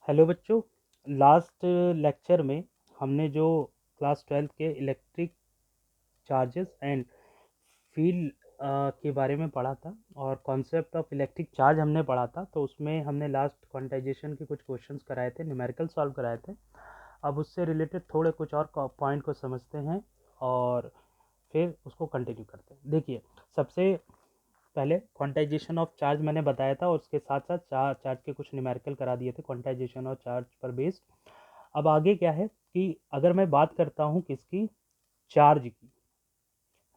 Hello बच्चों। Last lecture में हमने जो क्लास 12th के इलेक्ट्रिक चार्जेस एंड फील्ड के बारे में पढ़ा था और कॉन्सेप्ट ऑफ इलेक्ट्रिक चार्ज हमने पढ़ा था। तो उसमें हमने लास्ट क्वांटाइजेशन के कुछ क्वेश्चंस कराए थे, न्यूमेरिकल सॉल्व कराए थे। अब उससे रिलेटेड थोड़े कुछ और पॉइंट को समझते हैं और फिर उसको कंटिन्यू करते हैं। देखिए, सबसे पहले क्वांटाइजेशन ऑफ चार्ज मैंने बताया था और उसके साथ साथ चार्ज के कुछ न्यूमेरिकल करा दिए थे क्वांटाइजेशन और चार्ज पर बेस्ड। अब आगे क्या है कि अगर मैं बात करता हूँ किसकी, चार्ज की,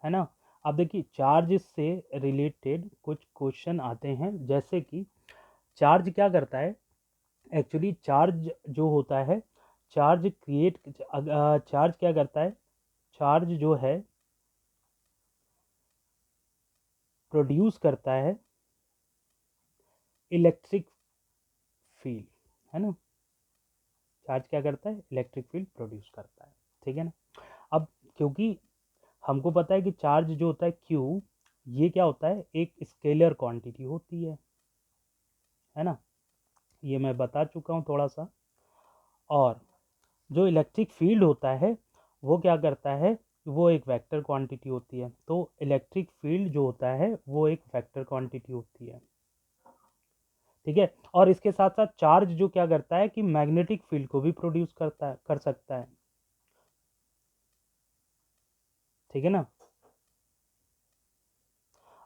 है ना। अब देखिए, चार्ज से रिलेटेड कुछ क्वेश्चन आते हैं, जैसे कि चार्ज क्या करता है। एक्चुअली चार्ज जो होता है, चार्ज क्या करता है, चार्ज जो है प्रोड्यूस करता है इलेक्ट्रिक फील्ड, है ना। चार्ज क्या करता है, इलेक्ट्रिक फील्ड प्रोड्यूस करता है, ठीक है ना। अब क्योंकि हमको पता है कि चार्ज जो होता है क्यू, ये क्या होता है, एक स्केलर क्वांटिटी होती है ना। ये मैं बता चुका हूँ थोड़ा सा। और जो इलेक्ट्रिक फील्ड होता है वो क्या करता है, वो एक वेक्टर क्वांटिटी होती है। तो इलेक्ट्रिक फील्ड जो होता है वो एक वेक्टर क्वांटिटी होती है, ठीक है। और इसके साथ साथ चार्ज जो क्या करता है कि मैग्नेटिक फील्ड को भी प्रोड्यूस करता है, कर सकता है, ठीक है ना।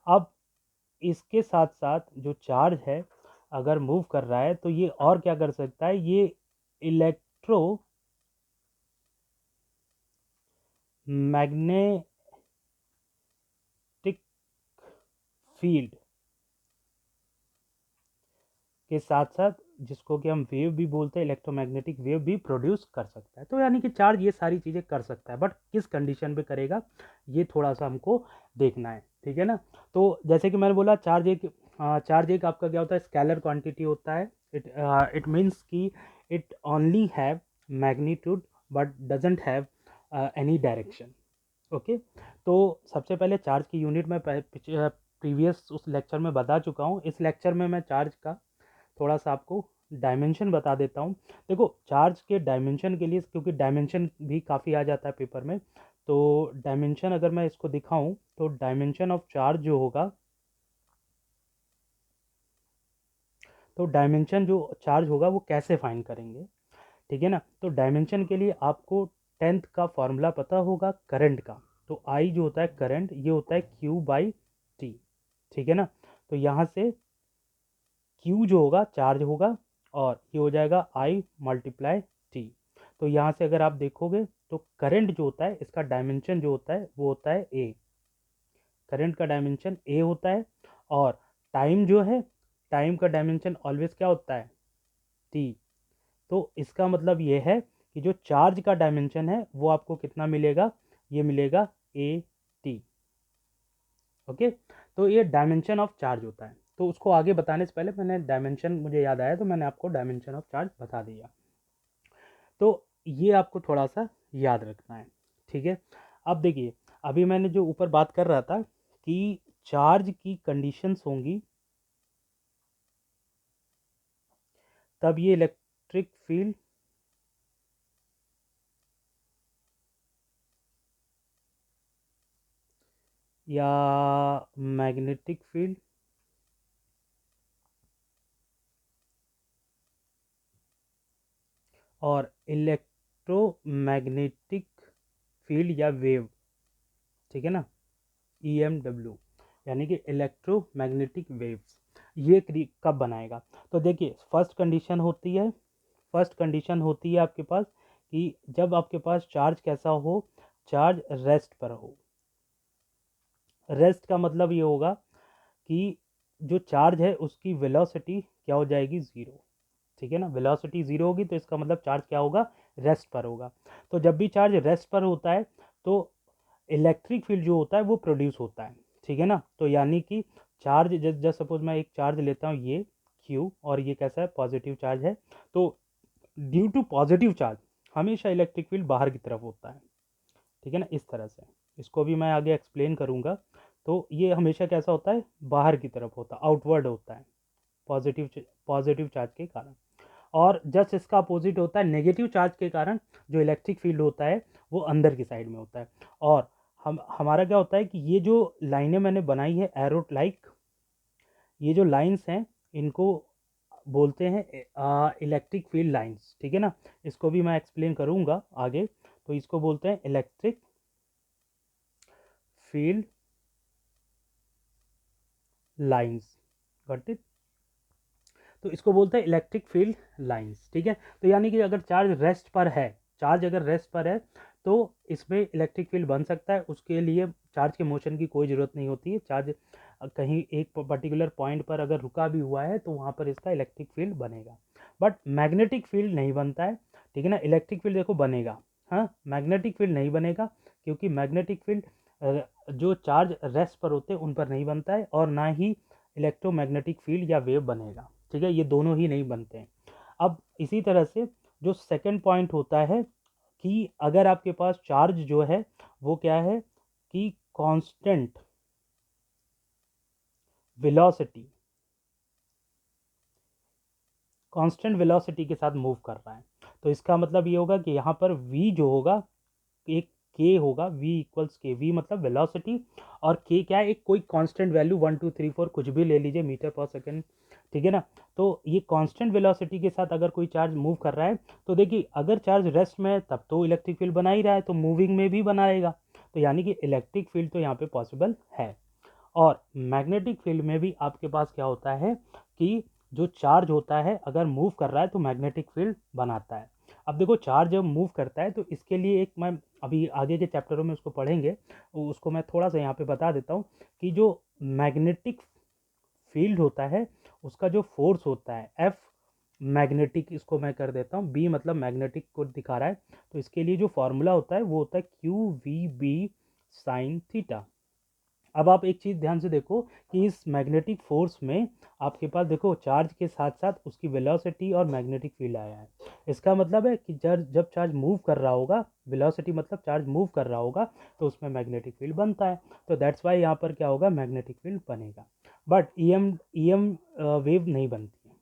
अब इसके साथ साथ जो चार्ज है अगर मूव कर रहा है तो ये और क्या कर सकता है, ये इलेक्ट्रो मैग्नेटिक फील्ड के साथ साथ, जिसको कि हम वेव भी बोलते हैं, इलेक्ट्रोमैग्नेटिक वेव भी प्रोड्यूस कर सकता है। तो यानी कि चार्ज ये सारी चीज़ें कर सकता है, बट किस कंडीशन पे करेगा ये थोड़ा सा हमको देखना है, ठीक है ना। तो जैसे कि मैंने बोला, चार्ज एक आपका क्या होता है, स्केलर क्वांटिटी होता है। इट मीन्स कि it only have magnitude but doesn't have any direction. Okay. तो सबसे पहले चार्ज की यूनिट में प्रीवियस उस लेक्चर में बता चुका हूँ। इस लेक्चर में मैं चार्ज का थोड़ा सा आपको डायमेंशन बता देता हूँ। देखो, चार्ज के डायमेंशन के लिए, क्योंकि डायमेंशन भी काफ़ी आ जाता है पेपर में, तो डायमेंशन अगर मैं इसको दिखाऊं तो डायमेंशन ऑफ चार्ज जो होगा, तो डायमेंशन जो चार्ज होगा वो कैसे फाइंड करेंगे, ठीक है ना। तो डायमेंशन के लिए आपको 10th का फॉर्मूला पता होगा करंट का। तो आई जो होता है करंट, ये होता है क्यू बाई टी, ठीक है ना। तो यहाँ से क्यू जो होगा चार्ज होगा और ये हो जाएगा आई मल्टीप्लाई टी। तो यहाँ से अगर आप देखोगे तो करंट जो होता है इसका डायमेंशन जो होता है वो होता है ए। करंट का डायमेंशन ए होता है। और टाइम जो है, टाइम का डायमेंशन ऑलवेज क्या होता है, टी। तो इसका मतलब ये है कि जो चार्ज का डायमेंशन है वो आपको कितना मिलेगा, ये मिलेगा ए टी। ओके। तो ये डायमेंशन ऑफ चार्ज होता है। तो उसको आगे बताने से पहले मैंने डायमेंशन, मुझे याद आया तो मैंने आपको डायमेंशन ऑफ चार्ज बता दिया। तो ये आपको थोड़ा सा याद रखना है, ठीक है। अब देखिए, अभी मैंने जो ऊपर बात कर रहा था कि चार्ज की कंडीशंस होंगी तब ये इलेक्ट्रिक फील्ड या मैग्नेटिक फील्ड और इलेक्ट्रोमैग्नेटिक फील्ड या वेव, ठीक है ना, EMW, यानी कि इलेक्ट्रोमैग्नेटिक वेव्स, ये कब बनाएगा। तो देखिए, फर्स्ट कंडीशन होती है आपके पास कि जब आपके पास चार्ज कैसा हो, चार्ज रेस्ट पर हो। रेस्ट का मतलब ये होगा कि जो चार्ज है उसकी वेलोसिटी क्या हो जाएगी, ज़ीरो, ठीक है ना। वेलोसिटी ज़ीरो होगी तो इसका मतलब चार्ज क्या होगा, रेस्ट पर होगा। तो जब भी चार्ज रेस्ट पर होता है तो इलेक्ट्रिक फील्ड जो होता है वो प्रोड्यूस होता है, ठीक है ना। तो यानी कि चार्ज, जस्ट सपोज मैं एक चार्ज लेता हूँ ये क्यू, और ये कैसा है, पॉजिटिव चार्ज है। तो ड्यू टू पॉजिटिव चार्ज हमेशा इलेक्ट्रिक फील्ड बाहर की तरफ होता है, ठीक है ना, इस तरह से। इसको भी मैं आगे एक्सप्लेन करूँगा। तो ये हमेशा कैसा होता है, बाहर की तरफ होता है, आउटवर्ड होता है, पॉजिटिव पॉजिटिव चार्ज के कारण। और जस्ट इसका अपोजिट होता है, नेगेटिव चार्ज के कारण जो इलेक्ट्रिक फील्ड होता है वो अंदर की साइड में होता है। और हमारा क्या होता है कि ये जो लाइनें मैंने बनाई है एरो लाइक, ये जो लाइंस हैं इनको बोलते हैं इलेक्ट्रिक फील्ड लाइंस, ठीक है ना। इसको भी मैं एक्सप्लेन करूंगा आगे। तो इसको बोलते हैं electric field lines, got it. तो इसको बोलते हैं इलेक्ट्रिक फील्ड लाइंस, ठीक है। तो यानी कि अगर चार्ज रेस्ट पर है, चार्ज अगर रेस्ट पर है तो इसमें इलेक्ट्रिक फील्ड बन सकता है। उसके लिए चार्ज के मोशन की कोई ज़रूरत नहीं होती है। चार्ज कहीं एक पर्टिकुलर पॉइंट पर अगर रुका भी हुआ है तो वहाँ पर इसका इलेक्ट्रिक फील्ड बनेगा, बट मैग्नेटिक फील्ड नहीं बनता है, ठीक है ना। इलेक्ट्रिक फील्ड देखो बनेगा, हाँ, मैग्नेटिक फील्ड नहीं बनेगा, क्योंकि मैग्नेटिक फील्ड जो चार्ज रेस्ट पर होते हैं उन पर नहीं बनता है, और ना ही इलेक्ट्रोमैग्नेटिक फील्ड या वेव बनेगा, ठीक है। ये दोनों ही नहीं बनते हैं। अब इसी तरह से जो सेकंड पॉइंट होता है कि अगर आपके पास चार्ज जो है वो क्या है कि कांस्टेंट वेलोसिटी, कांस्टेंट वेलोसिटी के साथ मूव कर रहा है, तो इसका मतलब ये होगा कि यहाँ पर v जो होगा एक के होगा, v इक्वल्स के, v मतलब वेलोसिटी, और के क्या है, एक कोई कांस्टेंट वैल्यू 1 2 3 4 कुछ भी ले लीजिए मीटर पर सेकंड, ठीक है ना। तो ये कांस्टेंट वेलोसिटी के साथ अगर कोई चार्ज मूव कर रहा है तो देखिए अगर चार्ज रेस्ट में है तब तो इलेक्ट्रिक फील्ड बना ही रहा है, तो मूविंग में भी बनाएगा, तो यानी कि इलेक्ट्रिक फील्ड तो यहाँ पे पॉसिबल है। और मैग्नेटिक फील्ड में भी आपके पास क्या होता है कि जो चार्ज होता है अगर मूव कर रहा है तो मैग्नेटिक फील्ड बनाता है। अब देखो चार्ज जब मूव करता है तो इसके लिए एक, मैं अभी आगे के चैप्टरों में उसको पढ़ेंगे, उसको मैं थोड़ा सा यहाँ पे बता देता हूँ कि जो मैग्नेटिक फील्ड होता है उसका जो फोर्स होता है एफ मैग्नेटिक, इसको मैं कर देता हूँ बी, मतलब मैग्नेटिक को दिखा रहा है, तो इसके लिए जो फॉर्मूला होता है वो होता है Q V B sine theta. अब आप एक चीज़ ध्यान से देखो कि इस मैग्नेटिक फोर्स में आपके पास देखो चार्ज के साथ साथ उसकी वेलोसिटी और मैग्नेटिक फील्ड आया है। इसका मतलब है कि जब चार्ज मूव कर रहा होगा, वेलोसिटी मतलब चार्ज मूव कर रहा होगा, तो उसमें मैग्नेटिक फील्ड बनता है। तो दैट्स वाई यहाँ पर क्या होगा, मैग्नेटिक फील्ड बनेगा। बट ईएम वेव नहीं बनती है,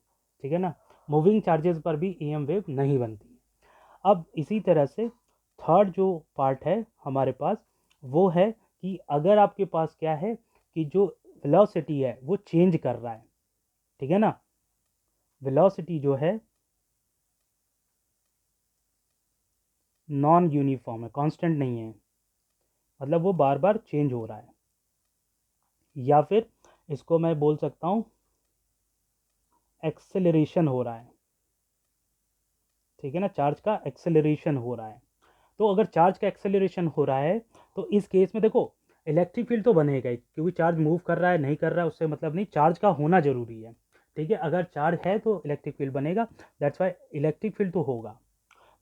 ठीक है ना। मूविंग चार्जेस पर भी ईएम वेव नहीं बनती है। अब इसी तरह से थर्ड जो पार्ट है हमारे पास वो है कि अगर आपके पास क्या है कि जो वेलोसिटी है वो चेंज कर रहा है, ठीक है ना। वेलोसिटी जो है नॉन यूनिफॉर्म है, कांस्टेंट नहीं है, मतलब वो बार बार चेंज हो रहा है, या फिर इसको मैं बोल सकता हूँ एक्सेलरेशन हो रहा है, ठीक है ना। चार्ज का एक्सेलरेशन हो रहा है। तो अगर चार्ज का एक्सेलरेशन हो रहा है तो इस केस में देखो इलेक्ट्रिक फील्ड तो बनेगा ही, क्योंकि चार्ज मूव कर रहा है नहीं कर रहा है उससे मतलब नहीं, चार्ज का होना जरूरी है, ठीक है। अगर चार्ज है तो इलेक्ट्रिक फील्ड बनेगा, दैट्स वाई इलेक्ट्रिक फील्ड तो होगा।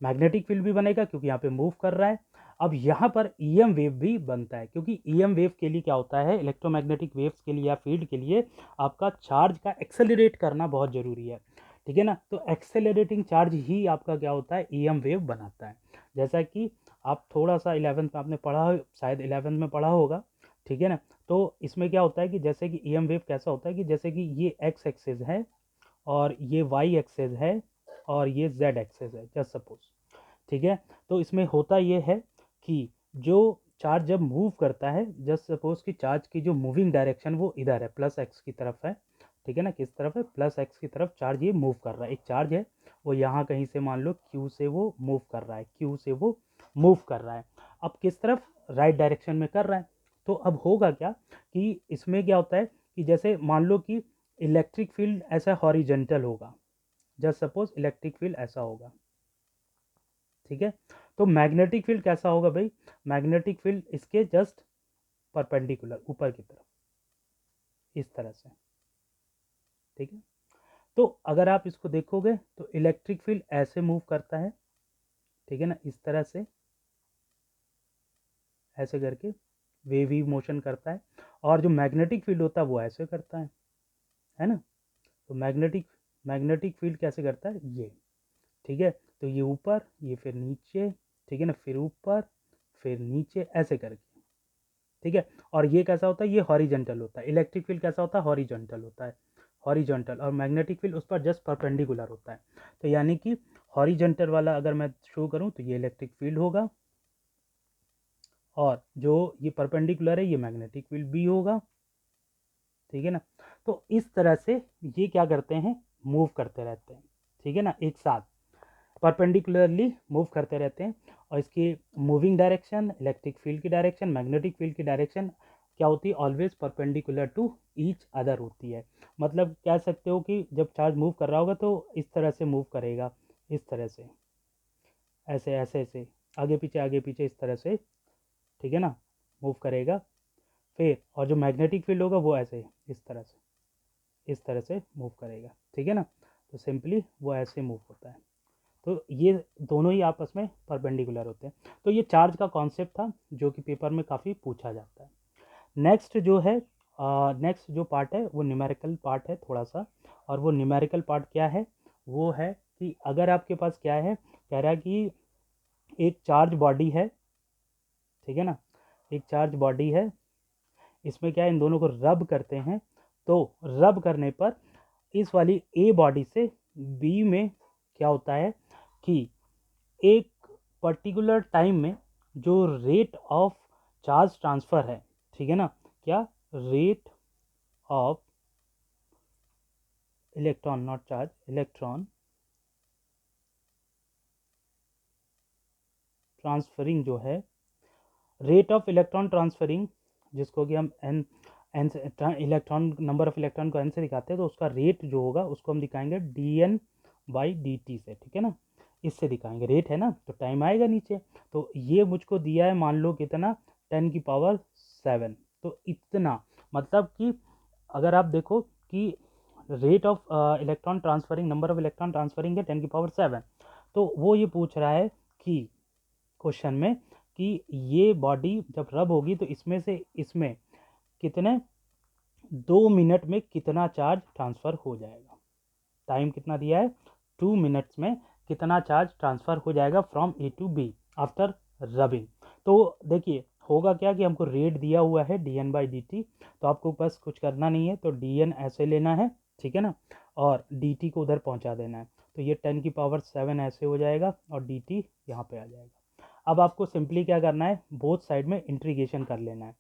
मैग्नेटिक फील्ड भी बनेगा क्योंकि यहाँ पे मूव कर रहा है। अब यहाँ पर ईएम वेव भी बनता है, क्योंकि ईएम वेव के लिए क्या होता है, इलेक्ट्रोमैग्नेटिक वेव्स के लिए या फील्ड के लिए आपका चार्ज का एक्सेलरेट करना बहुत ज़रूरी है, ठीक है ना। तो एक्सेलरेटिंग चार्ज ही आपका क्या होता है, ईएम वेव बनाता है। जैसा कि आप थोड़ा सा 11th में आपने पढ़ा, शायद 11th में पढ़ा होगा, ठीक है ना। तो इसमें क्या होता है कि जैसे कि ईएम वेव कैसा होता है कि जैसे कि ये एक्स एक्सेस है और ये वाई एक्सेस है और ये जेड एक्सेस है, जस्ट सपोज, ठीक है। तो इसमें होता ये है कि जो चार्ज जब मूव करता है, जस्ट सपोज कि चार्ज की जो मूविंग डायरेक्शन वो इधर है, प्लस एक्स की तरफ है, ठीक है ना। किस तरफ है, प्लस एक्स की तरफ चार्ज ये मूव कर रहा है। एक चार्ज है वो यहाँ कहीं से मान लो क्यू से वो मूव कर रहा है, क्यू से वो मूव कर रहा है। अब किस तरफ, राइट डायरेक्शन में कर रहा है। तो अब होगा क्या कि इसमें क्या होता है कि जैसे मान लो कि इलेक्ट्रिक फील्ड ऐसा हॉरिजेंटल होगा, जस्ट सपोज इलेक्ट्रिक फील्ड ऐसा होगा, ठीक है। तो मैग्नेटिक फील्ड कैसा होगा भाई, मैग्नेटिक फील्ड इसके जस्ट परपेंडिकुलर ऊपर की तरफ, इस तरह से, ठीक है। तो अगर आप इसको देखोगे तो इलेक्ट्रिक फील्ड ऐसे मूव करता है, ठीक है ना, इस तरह से ऐसे करके वेवी मोशन करता है। और जो मैग्नेटिक फील्ड होता है वो ऐसे करता है ना। तो मैग्नेटिक फील्ड कैसे करता है ये, ठीक है। तो ये ऊपर, ये फिर नीचे, ठीक है ना, फिर ऊपर फिर नीचे ऐसे करके, ठीक है। और ये कैसा होता है, ये हॉरिजेंटल होता है। इलेक्ट्रिक फील्ड कैसा होता है, हॉरिजेंटल होता है, हॉरिजॉन्टल, और मैग्नेटिक फील्ड उस पर जस्ट परपेंडिकुलर होता है। तो यानी कि हॉरिजॉन्टल वाला अगर मैं शो करूं तो ये इलेक्ट्रिक फील्ड होगा, और जो ये परपेंडिकुलर है ये मैग्नेटिक फील्ड भी होगा, ठीक है ना। तो इस तरह से ये क्या करते हैं, मूव करते रहते हैं, ठीक है ना, एक साथ परपेंडिकुलरली मूव करते रहते हैं। और इसकी मूविंग डायरेक्शन, इलेक्ट्रिक फील्ड की डायरेक्शन, मैग्नेटिक फील्ड की डायरेक्शन क्या होती है, always perpendicular to each other होती है। मतलब कह सकते हो कि जब चार्ज मूव कर रहा होगा तो इस तरह से मूव करेगा, इस तरह से, ऐसे ऐसे ऐसे, आगे पीछे इस तरह से, ठीक है ना, मूव करेगा। फिर और जो मैग्नेटिक फील्ड होगा वो ऐसे इस तरह से मूव करेगा, ठीक है ना। तो सिंपली वो ऐसे मूव होता है। तो ये दोनों ही आपस में परपेंडिकुलर होते हैं। तो ये चार्ज का कॉन्सेप्ट था जो कि पेपर में काफ़ी पूछा जाता है। नेक्स्ट जो है, नेक्स्ट जो पार्ट है वो न्यूमेरिकल पार्ट है थोड़ा सा। और वो न्यूमेरिकल पार्ट क्या है, वो है कि अगर आपके पास क्या है, कह रहा है कि एक चार्ज बॉडी है, ठीक है ना, एक चार्ज बॉडी है, इसमें क्या है, इन दोनों को रब करते हैं। तो रब करने पर इस वाली ए बॉडी से बी में क्या होता है कि एक पर्टिकुलर टाइम में जो रेट ऑफ चार्ज ट्रांसफ़र है, ठीक है ना, क्या, rate of electron, not charge, electron transferring जो है, रेट ऑफ इलेक्ट्रॉन ट्रांसफरिंग, जिसको कि हम एन एन से इलेक्ट्रॉन, नंबर ऑफ इलेक्ट्रॉन को एन से दिखाते हैं, तो उसका रेट जो होगा उसको हम दिखाएंगे D N by D T से, ठीक है ना, इससे दिखाएंगे। रेट है ना, तो टाइम आएगा नीचे। तो ये मुझको दिया है, मान लो कितना, 10⁻⁷। तो इतना मतलब कि अगर आप देखो कि rate of electron transferring, number of electron transferring है 10⁻⁷। तो वो ये पूछ रहा है कि क्वेश्चन में कि ये बॉडी जब रब होगी तो इसमें से इसमें कितने 2 मिनट में कितना चार्ज ट्रांसफ़र हो जाएगा। टाइम कितना दिया है, 2 मिनट्स में कितना चार्ज ट्रांसफ़र हो जाएगा from A to B after rubbing. तो देखिए होगा क्या कि हमको रेट दिया हुआ है D N by D T, तो आपको बस कुछ करना नहीं है, तो डी एन ऐसे लेना है, ठीक है ना, और डी टी को उधर पहुंचा देना है। तो ये 10⁻⁷ ऐसे हो जाएगा और डी टी यहाँ पे आ जाएगा। अब आपको सिंपली क्या करना है, बोथ साइड में इंटीग्रेशन कर लेना है।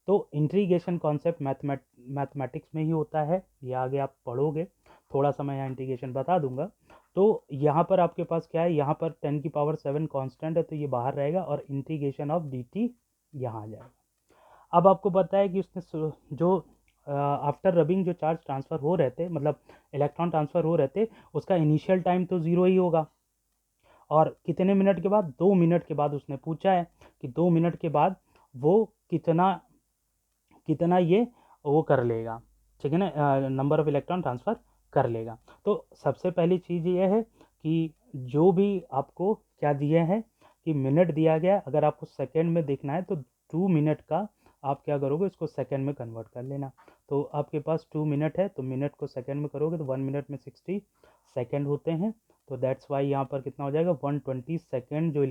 तो इंटीग्रेशन कॉन्सेप्ट मैथमेटिक्स में ही होता है, ये आगे आप पढ़ोगे, थोड़ा सा मैं यहाँ इंटीग्रेशन बता दूंगा। तो यहाँ पर आपके पास क्या है, यहाँ पर 10⁻⁷ कांस्टेंट है, तो ये बाहर रहेगा और इंटीग्रेशन ऑफ डी टी यहाँ आ जाएगा। अब आपको पता है कि उसने जो आफ्टर रबिंग जो चार्ज ट्रांसफ़र हो रहे थे, मतलब इलेक्ट्रॉन ट्रांसफ़र हो रहे थे, उसका इनिशियल टाइम तो ज़ीरो ही होगा। और कितने मिनट के बाद, 2 मिनट के बाद उसने पूछा है कि 2 मिनट के बाद वो कितना कितना ये वो कर लेगा, ठीक है ना, नंबर ऑफ इलेक्ट्रॉन ट्रांसफ़र कर लेगा। तो सबसे पहली चीज़ ये है कि जो भी आपको क्या दिए हैं कि मिनट दिया गया, अगर आपको सेकंड में देखना है तो 2 मिनट का आप क्या करोगे, इसको सेकंड में कन्वर्ट कर लेना। तो आपके पास 2 मिनट है, तो मिनट को सेकंड में करोगे तो 1 मिनट में 60 सेकंड होते हैं। तो दैट्स वाई यहाँ पर कितना हो जाएगा, 120 सेकेंड, जो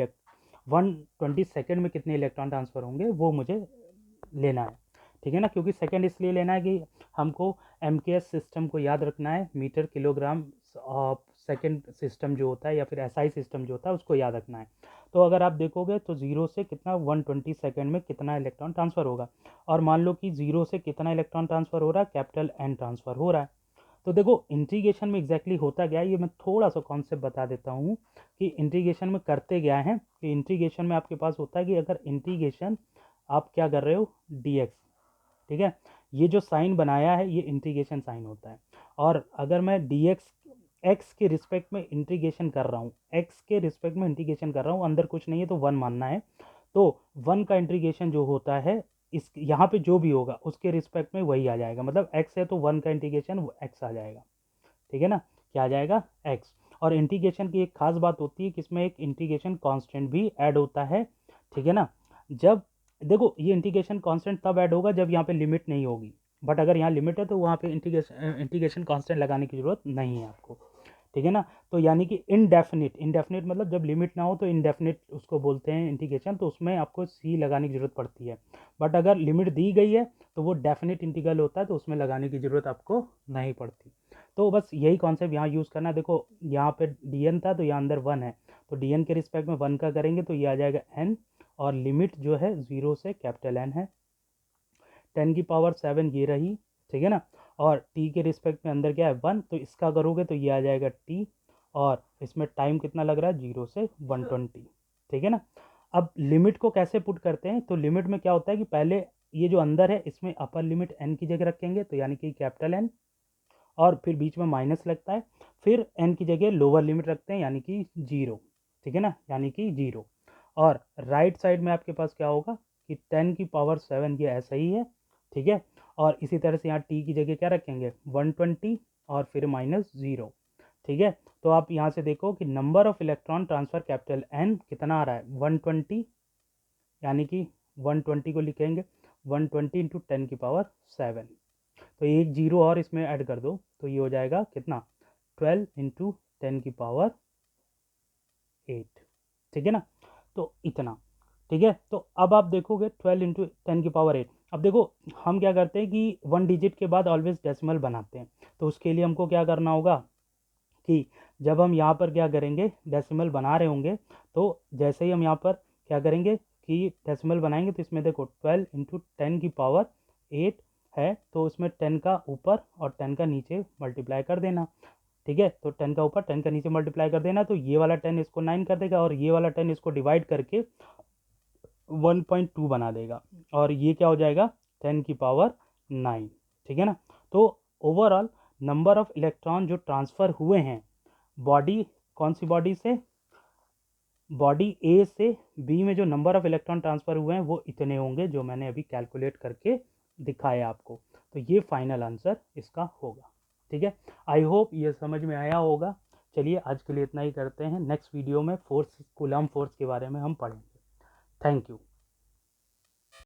120 सेकेंड में कितने इलेक्ट्रॉन ट्रांसफ़र होंगे वो मुझे लेना है, ठीक है ना। क्योंकि सेकंड इसलिए लेना है कि हमको एमकेएस सिस्टम को याद रखना है, मीटर किलोग्राम सेकंड सिस्टम जो होता है, या फिर एसआई सिस्टम जो होता है उसको याद रखना है। तो अगर आप देखोगे तो जीरो से कितना 120 सेकंड में कितना इलेक्ट्रॉन ट्रांसफ़र होगा, और मान लो कि जीरो से कितना इलेक्ट्रॉन ट्रांसफ़र हो रहा है, कैपिटल एन ट्रांसफ़र हो रहा है। तो देखो इंटीग्रेशन में एग्जैक्टली होता क्या है, ये मैं थोड़ा सा कॉन्सेप्ट बता देता हूँ कि इंटीग्रेशन में करते क्या है। कि इंटीग्रेशन में आपके पास होता है कि अगर इंटीग्रेशन आप क्या कर रहे हो, डी, ठीक है, ये जो साइन बनाया है ये इंटीग्रेशन साइन होता है। और अगर मैं डी एक्स के रिस्पेक्ट में इंटीग्रेशन कर रहा हूँ, एक्स के रिस्पेक्ट में इंटीग्रेशन कर रहा हूँ, अंदर कुछ नहीं है तो 1 मानना है। तो 1 का इंटीग्रेशन जो होता है, इस यहाँ पे जो भी होगा उसके रिस्पेक्ट में वही आ जाएगा। मतलब एक्स है तो 1 का इंटीग्रेशन एक्स आ जाएगा, ठीक है ना, क्या आ जाएगा, एक्स। और इंटीग्रेशन की एक खास बात होती है कि इसमें एक इंटीग्रेशन कांस्टेंट भी ऐड होता है, ठीक है ना। जब देखो ये इंटीग्रेशन कांस्टेंट तब ऐड होगा जब यहाँ पे लिमिट नहीं होगी, बट अगर यहाँ लिमिट है तो वहाँ पे इंटीग्रेशन कांस्टेंट लगाने की ज़रूरत नहीं है आपको, ठीक है ना। तो यानी कि इनडेफिनिट, इनडेफिनिट मतलब जब लिमिट ना हो तो इनडेफिनिट उसको बोलते हैं इंटीग्रेशन, तो उसमें आपको सी लगाने की ज़रूरत पड़ती है। बट अगर लिमिट दी गई है तो वो डेफिनिट इंटीग्रल होता है, तो उसमें लगाने की ज़रूरत आपको नहीं पड़ती। तो बस यही कॉन्सेप्ट यहाँ यूज़ करना है। देखो यहाँ पे dn था तो यहाँ अंदर 1 है, तो dn के रिस्पेक्ट में 1 का करेंगे तो ये आ जाएगा n, और लिमिट जो है 0 से कैपिटल N है, 10⁻7 ये रही, ठीक है ना। और t के रिस्पेक्ट में अंदर क्या है 1, तो इसका करोगे तो ये आ जाएगा t, और इसमें टाइम कितना लग रहा है 0 से 120, ठीक है ना। अब लिमिट को कैसे पुट करते हैं, तो लिमिट में क्या होता है कि पहले ये जो अंदर है इसमें अपर लिमिट n की जगह रखेंगे, तो यानी कि कैपिटल N, और फिर बीच में माइनस लगता है, फिर n की जगह लोअर लिमिट रखते हैं यानी कि 0, ठीक है ना, यानी कि 0। और राइट साइड में आपके पास क्या होगा कि 10⁻7 ये ऐसा ही है, ठीक है। और इसी तरह से यहाँ t की जगह क्या रखेंगे 120 और फिर -0, ठीक है। तो आप यहाँ से देखो कि number of electron transfer capital N कितना आ रहा है 120, यानी कि 120 को लिखेंगे 120 इंटू 10⁻7, तो एक जीरो और इसमें ऐड कर दो तो ये हो जाएगा कितना 12 इंटू 10⁻8, ठीक है ना। तो इतना, ठीक है। तो अब आप देखोगे 12 इंटू 10⁻8, अब देखो हम क्या करते हैं कि 1 डिजिट के बाद ऑलवेज डेसिमल बनाते हैं, तो उसके लिए हमको क्या करना होगा कि जब हम यहाँ पर क्या करेंगे डेसिमल बना रहे होंगे, तो जैसे ही हम यहाँ पर क्या करेंगे कि डेसिमल बनाएंगे, तो इसमें देखो 12 इंटू 10⁻8 है, तो उसमें 10 का ऊपर और 10 का नीचे मल्टीप्लाई कर देना, ठीक है। तो 10 का ऊपर 10 का नीचे मल्टीप्लाई कर देना, तो ये वाला 10 इसको 9 कर देगा, और ये वाला 10 इसको डिवाइड करके 1.2 बना देगा, और ये क्या हो जाएगा 10⁻9, ठीक है ना। तो ओवरऑल नंबर ऑफ इलेक्ट्रॉन जो ट्रांसफ़र हुए हैं बॉडी, कौन सी बॉडी से, बॉडी ए से बी में जो नंबर ऑफ इलेक्ट्रॉन ट्रांसफ़र हुए हैं वो इतने होंगे जो मैंने अभी कैलकुलेट करके दिखाया आपको, तो ये फाइनल आंसर इसका होगा, ठीक है। आई होप ये समझ में आया होगा। चलिए आज के लिए इतना ही करते हैं, नेक्स्ट वीडियो में फोर्स, कूलम्ब फोर्स के बारे में हम पढ़ेंगे। Thank you.